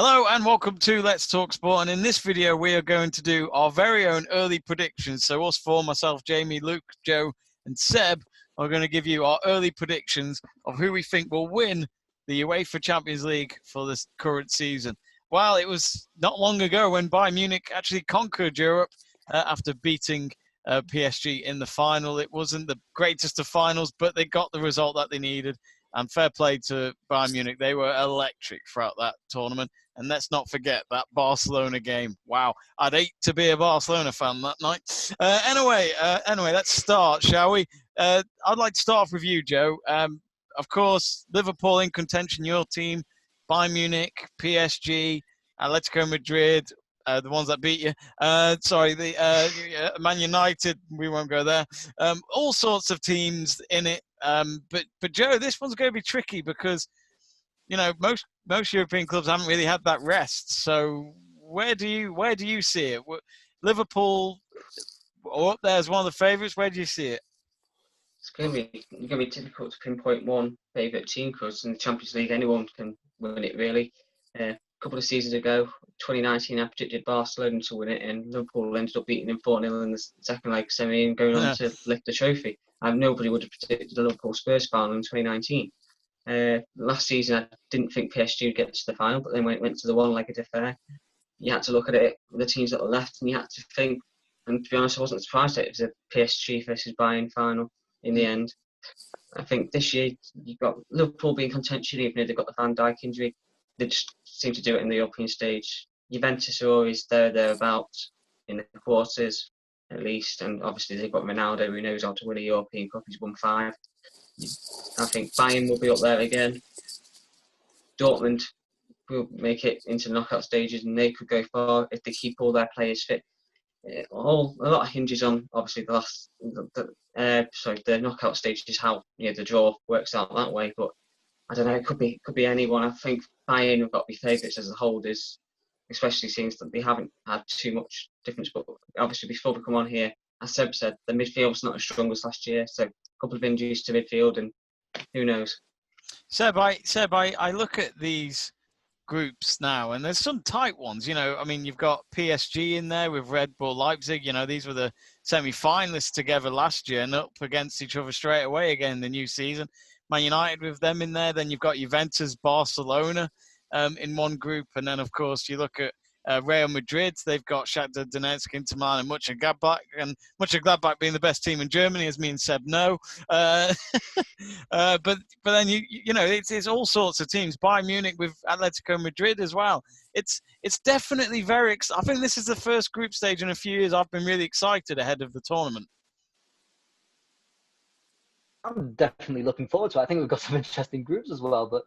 Hello and welcome to Let's Talk Sport, and in this video we are going to do our very own early predictions. So us four, myself, Jamie, Luke, Joe and Seb, are going to give you our early predictions of who we think will win the UEFA Champions League for this current season. Well, it was not long ago when Bayern Munich actually conquered Europe after beating PSG in the final. It wasn't the greatest of finals, but they got the result that they needed. And fair play to Bayern Munich. They were electric throughout that tournament. And let's not forget that Barcelona game. Wow, I'd hate to be a Barcelona fan that night. Anyway, let's start, shall we? I'd like to start off with you, Joe. Of course, Liverpool in contention, your team. Bayern Munich, PSG, Atletico Madrid, the ones that beat you. Man United, we won't go there. All sorts of teams in it. But Joe, this one's going to be tricky because, you know, most European clubs haven't really had that rest. So where do you see it? Liverpool are up there as one of the favourites. Where do you see it? It's going to be difficult to pinpoint one favourite team because in the Champions League anyone can win it really. A couple of seasons ago, 2019, I predicted Barcelona to win it, and Liverpool ended up beating them 4-0 in the second leg semi and going on to lift the trophy. Nobody would have predicted the Liverpool Spurs final in 2019. Last season, I didn't think PSG would get to the final, but then when it went to the one-legged affair, you had to look at it, the teams that were left, and you had to think. And to be honest, I wasn't surprised that it was a PSG versus Bayern final in the end. I think this year, you've got Liverpool being contention, even if they've got the Van Dijk injury. They just seem to do it in the European stage. Juventus are always thereabouts in the quarters, at least. And obviously, they've got Ronaldo, who knows how to win a European Cup. He's won 5. I think Bayern will be up there again. Dortmund will make it into the knockout stages, and they could go far if they keep all their players fit. A lot hinges on obviously the knockout stages, how the draw works out that way. But I don't know, it could be anyone. I think Bayern have got to be favourites as a holders, especially since that they haven't had too much difference. But obviously, before we come on here, as Seb said, the midfield's not as strong as last year, so a couple of injuries to midfield, and who knows. Seb, I look at these groups now, and there's some tight ones. I mean, you've got PSG in there with Red Bull Leipzig. These were the semi-finalists together last year and up against each other straight away again in the new season. Man United with them in there. Then you've got Juventus, Barcelona in one group. And then, of course, you look at Real Madrid. They've got Shakhtar Donetsk, Inter Milan, and Mönchengladbach. And Mönchengladbach being the best team in Germany, as me and Seb know. But then, it's all sorts of teams. Bayern Munich with Atletico Madrid as well. It's definitely very I think this is the first group stage in a few years I've been really excited ahead of the tournament. I'm definitely looking forward to it. I think we've got some interesting groups as well, but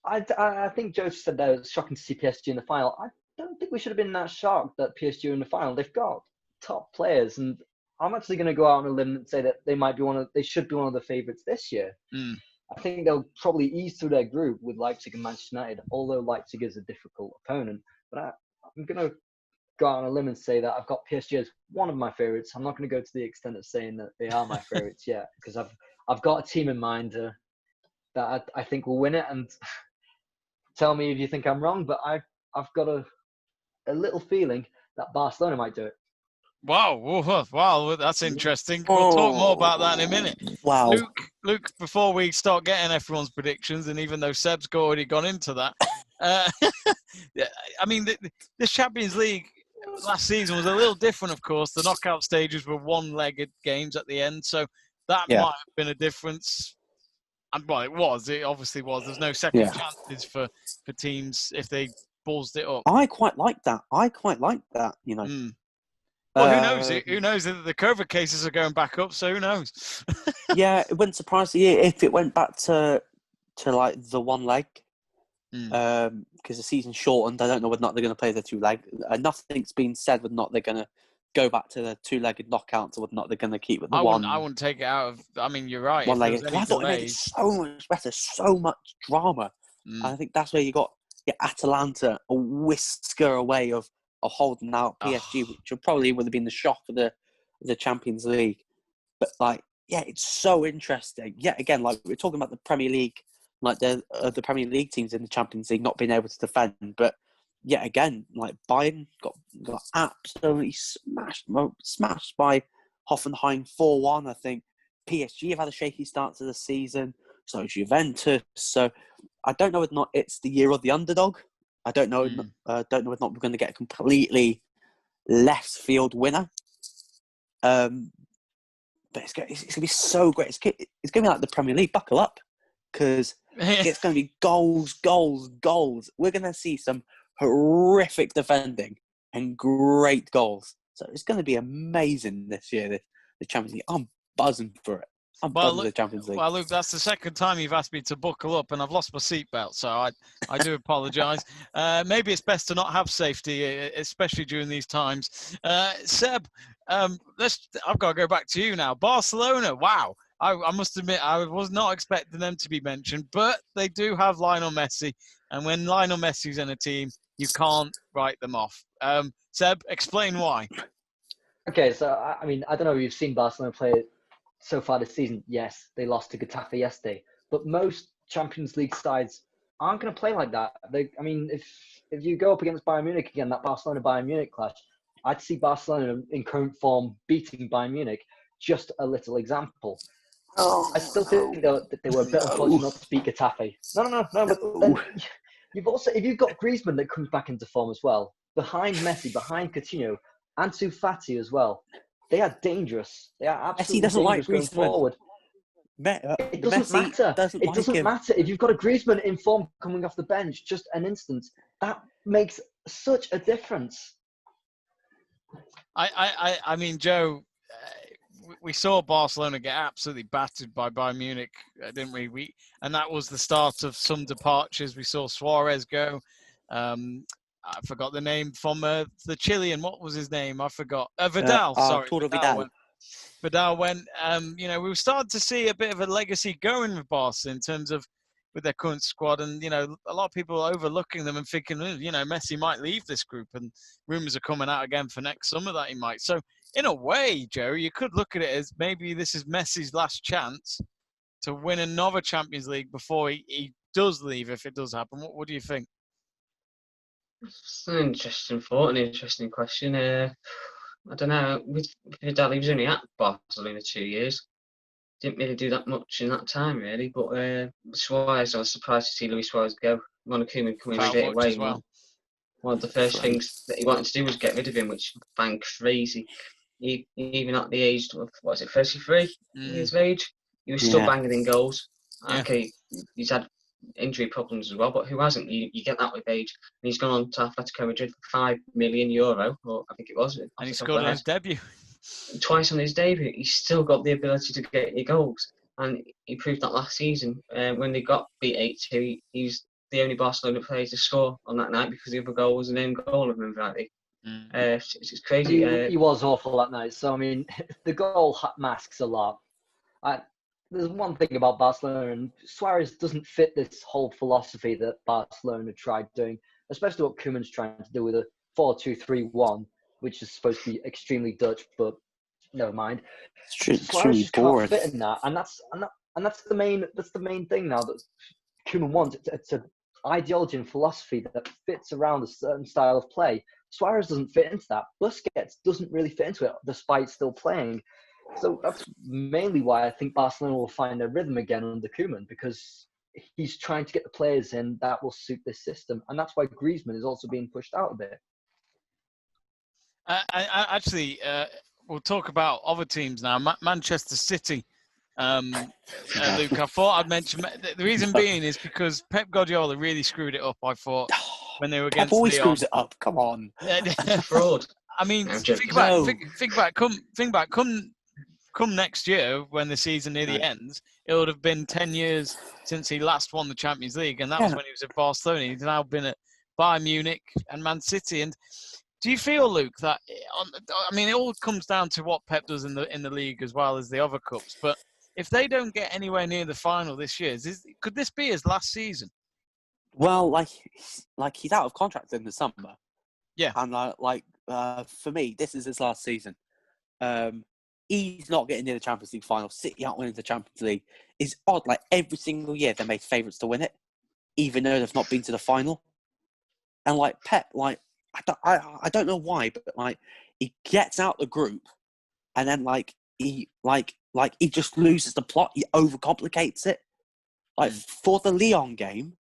I think Joe said that it was shocking to see PSG in the final. I don't think we should have been that shocked that PSG are in the final. They've got top players, and I'm actually going to go out on a limb and say that they should be one of the favourites this year. I think they'll probably ease through their group with Leipzig and Manchester United, although Leipzig is a difficult opponent. But I'm going to go out on a limb and say that I've got PSG as one of my favourites. I'm not going to go to the extent of saying that they are my favourites yet, because I've got a team in mind that I think will win it. And tell me if you think I'm wrong, but I've got a little feeling that Barcelona might do it. Wow, that's interesting. We'll talk more about that in a minute. Wow. Luke, before we start getting everyone's predictions, and even though Seb's already gone into that, I mean, this Champions League last season was a little different, of course. The knockout stages were one-legged games at the end, so that might have been a difference. And well, it obviously was. There's no second chances for teams if they ballsed it up. I quite like that. Well, who knows? Who knows? The COVID cases are going back up, so who knows? Yeah, it wouldn't surprise me if it went back to like the one leg. Because the season's shortened. I don't know whether or not they're going to play the 2-leg. Nothing's been said whether or not they're going to go back to the 2-legged knockouts or whether or not they're going to keep with the one. I wouldn't take it out of. I mean, you're right. One-legged. I thought it made it so much better, so much drama. And I think that's where you got Atalanta a whisker away of holding out PSG, which probably would have been the shock for the Champions League. But it's so interesting. Yet again, like we're talking about the Premier League like the Premier League teams in the Champions League not being able to defend. But yet again, like Bayern got absolutely smashed by Hoffenheim 4-1. I think PSG have had a shaky start to the season. So Juventus. So I don't know whether or not it's the year of the underdog. I don't know. Don't know whether or not we're going to get a completely left field winner. But it's going to be so great. It's going to be like the Premier League. Buckle up, because it's going to be goals. We're going to see some horrific defending and great goals. So it's going to be amazing this year, the Champions League. I'm buzzing for it. I'm buzzing for the Champions League. Well, Luke, that's the second time you've asked me to buckle up, and I've lost my seatbelt, so I do apologise. Maybe it's best to not have safety, especially during these times. Seb, I've got to go back to you now. Barcelona, wow. I must admit, I was not expecting them to be mentioned, but they do have Lionel Messi, and when Lionel Messi's in a team, you can't write them off. Seb, explain why. Okay, so I mean, I don't know if you've seen Barcelona play so far this season. Yes, they lost to Getafe yesterday, but most Champions League sides aren't going to play like that. I mean, if you go up against Bayern Munich again, that Barcelona-Bayern Munich clash, I'd see Barcelona in current form beating Bayern Munich. Just a little example. I still think that they were a bit unfortunate not to beat Getafe. No. But then if you've got Griezmann that comes back into form as well, behind Messi, behind Coutinho, Ansu Fati as well, they are dangerous. They are absolutely dangerous going forward. It doesn't matter. It doesn't matter if you've got a Griezmann in form coming off the bench. Just an instant, that makes such a difference. I mean, Joe, we saw Barcelona get absolutely battered by Bayern Munich, didn't we? And that was the start of some departures. We saw Suarez go. I forgot the name from the Chilean. What was his name? I forgot. Vidal. Sorry, Vidal went. We were starting to see a bit of a legacy going with Barca in terms of with their current squad, and a lot of people are overlooking them and thinking, Messi might leave this group, and rumours are coming out again for next summer that he might. So, in a way, Joe, you could look at it as maybe this is Messi's last chance to win another Champions League before he does leave, if it does happen. What do you think? It's an interesting thought, an interesting question. I don't know. With Vidal, he was only at Barcelona 2 years. Didn't really do that much in that time, really. But Suarez, I was surprised to see Luis Suarez go. Koeman coming straight away. Well. One of the first things that he wanted to do was get rid of him, which bang crazy. Even at the age of, 33 years of age, he was still banging in goals. Yeah. Okay, he's had injury problems as well, but who hasn't? You get that with age. And he's gone on to Atletico Madrid for €5 million, or I think it was. And he scored on his debut. Twice on his debut, he's still got the ability to get your goals. And he proved that last season when they got beat 8-2. He's the only Barcelona player to score on that night because the other goal was an own goal, if I remember rightly. It's crazy. He was awful that night. So, I mean, the goal masks a lot. There's one thing about Barcelona, and Suarez doesn't fit this whole philosophy that Barcelona tried doing, especially what Koeman's trying to do with a 4-2-3-1, which is supposed to be extremely Dutch, but never mind. Suarez just can't fit in that, and that's the main thing now that Koeman wants. It's an ideology and philosophy that fits around a certain style of play. Suarez doesn't fit into that. Busquets doesn't really fit into it, despite still playing. So that's mainly why I think Barcelona will find their rhythm again under Koeman, because he's trying to get the players in that will suit this system. And that's why Griezmann is also being pushed out a bit. We'll talk about other teams now. Manchester City, Luke, I thought I'd mention. The reason being is because Pep Guardiola really screwed it up, I thought, when they were against Pep always Lyon. screws it up. Come on. Fraud. I mean, think back. Come next year, when the season nearly ends, it would have been 10 years since he last won the Champions League, and that was when he was at Barcelona. He's now been at Bayern Munich and Man City. And do you feel, Luke, that it all comes down to what Pep does in the league as well as the other cups? But if they don't get anywhere near the final this year, could this be his last season? Well, like he's out of contract in the summer. Yeah, and for me, this is his last season. he's not getting near the Champions League final. City aren't winning the Champions League. It's odd. Like every single year, they're made favourites to win it, even though they've not been to the final. And like Pep, like I don't know why, but like he gets out the group, and then he just loses the plot. He overcomplicates it. Like for the Lyon game,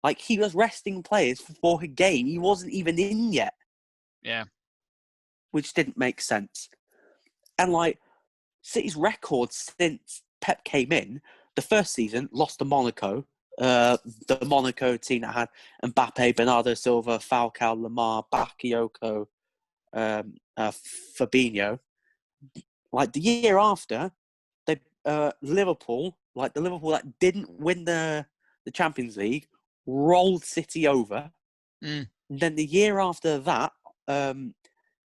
like he was resting players for a game he wasn't even in yet. Yeah, which didn't make sense. And like City's record since Pep came in, the first season lost to Monaco. The Monaco team that had Mbappe, Bernardo Silva, Falcao, Lamar, Bakayoko, Fabinho. Like the year after, they Liverpool that didn't win the Champions League rolled City over. And then the year after that,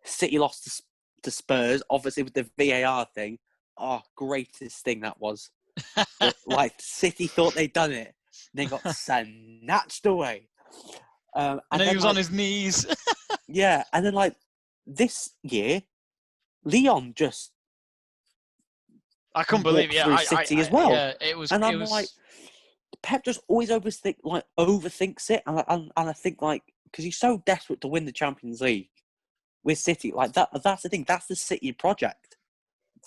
City lost to Spurs, obviously with the VAR thing. Oh, greatest thing that was. Like City thought they'd done it. They got snatched away. And then he was on his knees. Yeah, and then like this year, Lyon just I couldn't believe it. Yeah, City as well. Yeah, it was. And it I'm was... like, Pep just always overthinks it, and I think like because he's so desperate to win the Champions League with City, like that's the thing. That's the City project.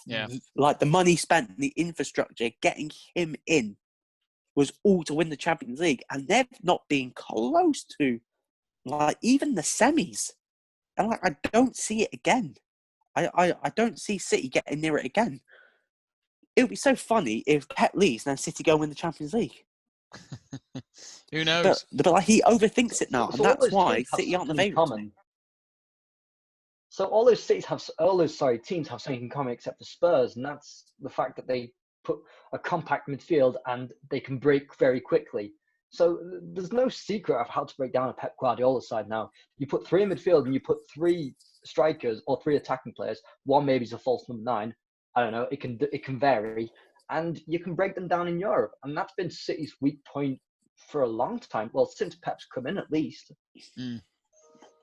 Yeah, like the money spent, the infrastructure, getting him in was all to win the Champions League, and they've not been close to like even the semis. And like I don't see it again. I don't see City getting near it again. It would be so funny if Pep leaves and then City go and win the Champions League. Who knows? But like he overthinks it now, and that's why City aren't the favourites. So all those teams have something in common except for Spurs, and that's the fact that they put a compact midfield and they can break very quickly. So there's no secret of how to break down a Pep Guardiola side now. You put three in midfield and you put three strikers or three attacking players. One maybe is a false number 9. I don't know. It can vary, and you can break them down in Europe. And that's been City's weak point for a long time. Well, since Pep's come in, at least.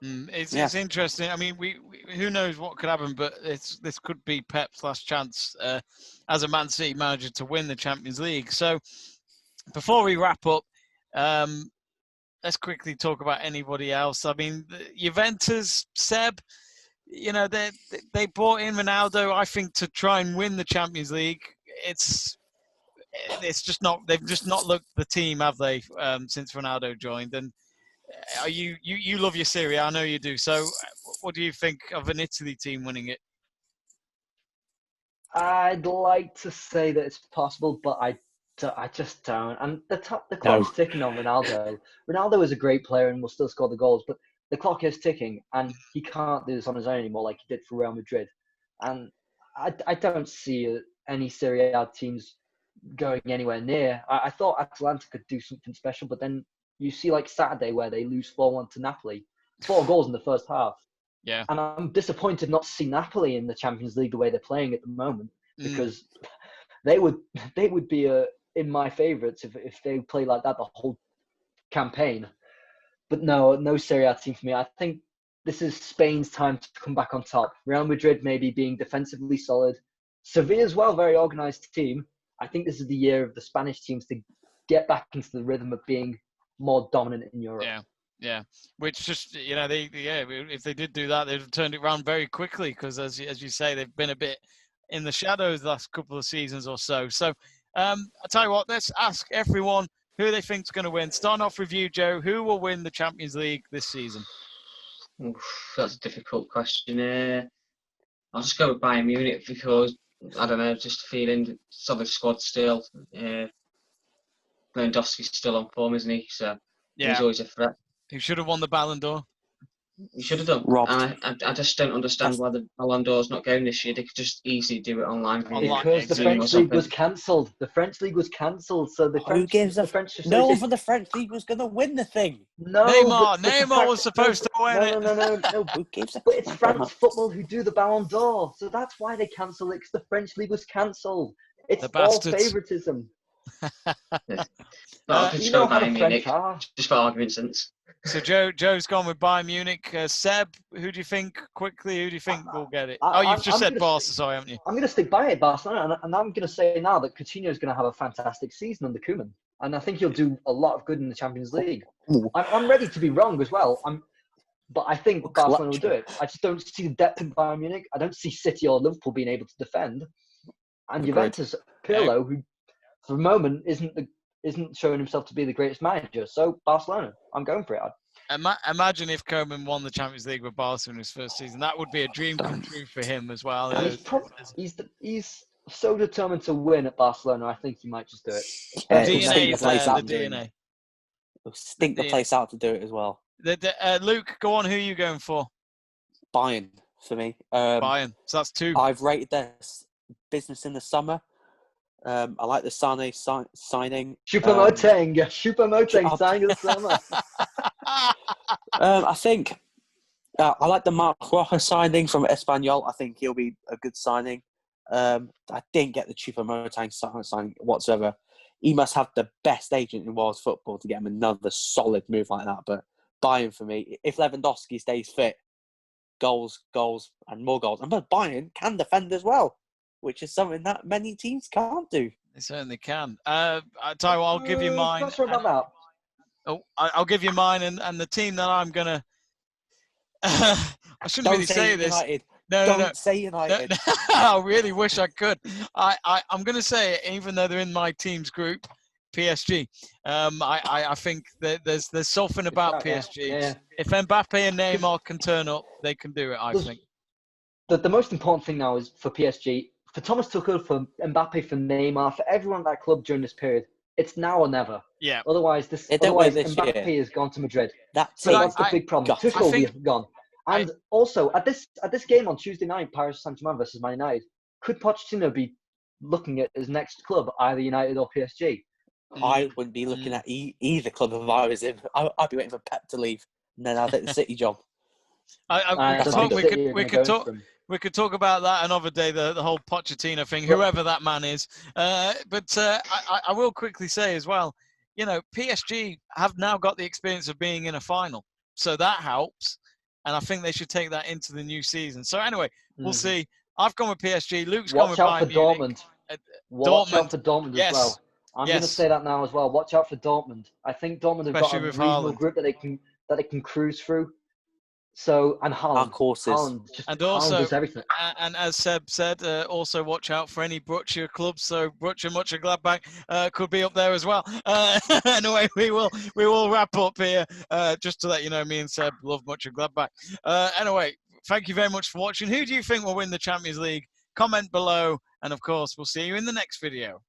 It's interesting. I mean, we who knows what could happen, but this could be Pep's last chance as a Man City manager to win the Champions League. So before we wrap up, let's quickly talk about anybody else. I mean, Juventus, Seb. You know, they brought in Ronaldo, I think, to try and win the Champions League. It's just not. They've just not looked the team, have they? Since Ronaldo joined, and you love your Serie A, I know you do. So, what do you think of an Italy team winning it? I'd like to say that it's possible, but I just don't. And the clock's ticking on Ronaldo. Ronaldo is a great player and will still score the goals, but the clock is ticking, and he can't do this on his own anymore like he did for Real Madrid. And I don't see any Serie A teams going anywhere near. I thought Atalanta could do something special, but then you see like Saturday where they lose 4-1 to Napoli. 4 goals in the first half. Yeah. And I'm disappointed not to see Napoli in the Champions League the way they're playing at the moment, because they would be in my favourites if they play like that the whole campaign. But no Serie A team for me. I think this is Spain's time to come back on top. Real Madrid maybe being defensively solid. Sevilla as well, very organised team. I think this is the year of the Spanish teams to get back into the rhythm of being more dominant in Europe. Yeah. Which just, you know, if they did do that, they'd have turned it around very quickly because, as you say, they've been a bit in the shadows the last couple of seasons or so. So, I'll tell you what, let's ask everyone who they think is going to win. Starting off with you, Joe. Who will win the Champions League this season? Oof, that's a difficult question. I'll just go with Bayern Munich because, I don't know, just feeling solid squad still. Lewandowski's still on form, isn't he? So he's always a threat. He should have won the Ballon d'Or. He should have done. I just don't understand why the Ballon d'Or's not going this year. They could just easily do it online. Because the French League was cancelled. The French League was cancelled, so the French no one from the French League was going to win the thing. No, Neymar was supposed to win it. No. But it's France football who do the Ballon d'Or, so that's why they cancelled it. Because the French League was cancelled. It's all favouritism. But I'll just go how the Bayern French Munich, are. just for argument's sake. So Joe's gone with Bayern Munich. Seb, who do you think quickly? Who do you think will get it? You've just said Barca, sorry, haven't you? I'm going to stick by it, Barcelona, and I'm going to say now that Coutinho is going to have a fantastic season under Koeman, and I think he'll do a lot of good in the Champions League. I'm ready to be wrong as well. But I think Barcelona will do it. I just don't see the depth in Bayern Munich. I don't see City or Liverpool being able to defend, and Juventus, Pirlo, who for the moment isn't showing himself to be the greatest manager. So Barcelona, I'm going for it. Imagine if Koeman won the Champions League with Barca in his first season. That would be a dream come true for him as well. And he's so determined to win at Barcelona. I think he might just do it. DNA is there. The DNA. He'll stink the place out to do it as well. Luke, go on. Who are you going for? Bayern for me. Bayern. So that's 2. I've rated their business in the summer. I like the Sane signing. Choupo-Moting signing in the summer. I think I like the Mark Roja signing from Espanyol. I think he'll be a good signing. I didn't get the Choupo-Moting signing whatsoever. He must have the best agent in world football to get him another solid move like that. But Bayern for me, if Lewandowski stays fit, goals, and more goals. And Bayern can defend as well, which is something that many teams can't do. They certainly can. I tell you what, I'll give you mine. Not sure about that. I'll give you mine and the team that I'm going to... I shouldn't really say this. United. No. Don't say United. No. I really wish I could. I'm going to say it, even though they're in my team's group, PSG. I think that there's something about PSG. Yeah. If Mbappe and Neymar can turn up, they can do it, I think. The most important thing now is for PSG, for Thomas Tuchel, for Mbappe, for Neymar, for everyone at that club during this period, it's now or never. Yeah. Otherwise, Mbappe has gone to Madrid. That's the big problem. Tuchel will be gone. And also, at this game on Tuesday night, Paris Saint-Germain versus Man United, could Pochettino be looking at his next club, either United or PSG? I wouldn't be looking at either club if I was in. I'd be waiting for Pep to leave, and then I'll take the City job. We could talk about that another day, the whole Pochettino thing, whoever that man is. But I will quickly say as well, PSG have now got the experience of being in a final. So that helps. And I think they should take that into the new season. So anyway, we'll see. I've gone with PSG. Luke's gone with Bayern Munich. Watch out for Dortmund as well. I'm going to say that now as well. Watch out for Dortmund. I think Dortmund have got a reasonable group that they can cruise through. So, and Haaland. Haaland does everything. And as Seb said, also watch out for any Borussia clubs. So Borussia Mönchengladbach could be up there as well. Anyway, we will wrap up here. Just to let you know, me and Seb love Mönchengladbach. Anyway, thank you very much for watching. Who do you think will win the Champions League? Comment below. And of course, we'll see you in the next video.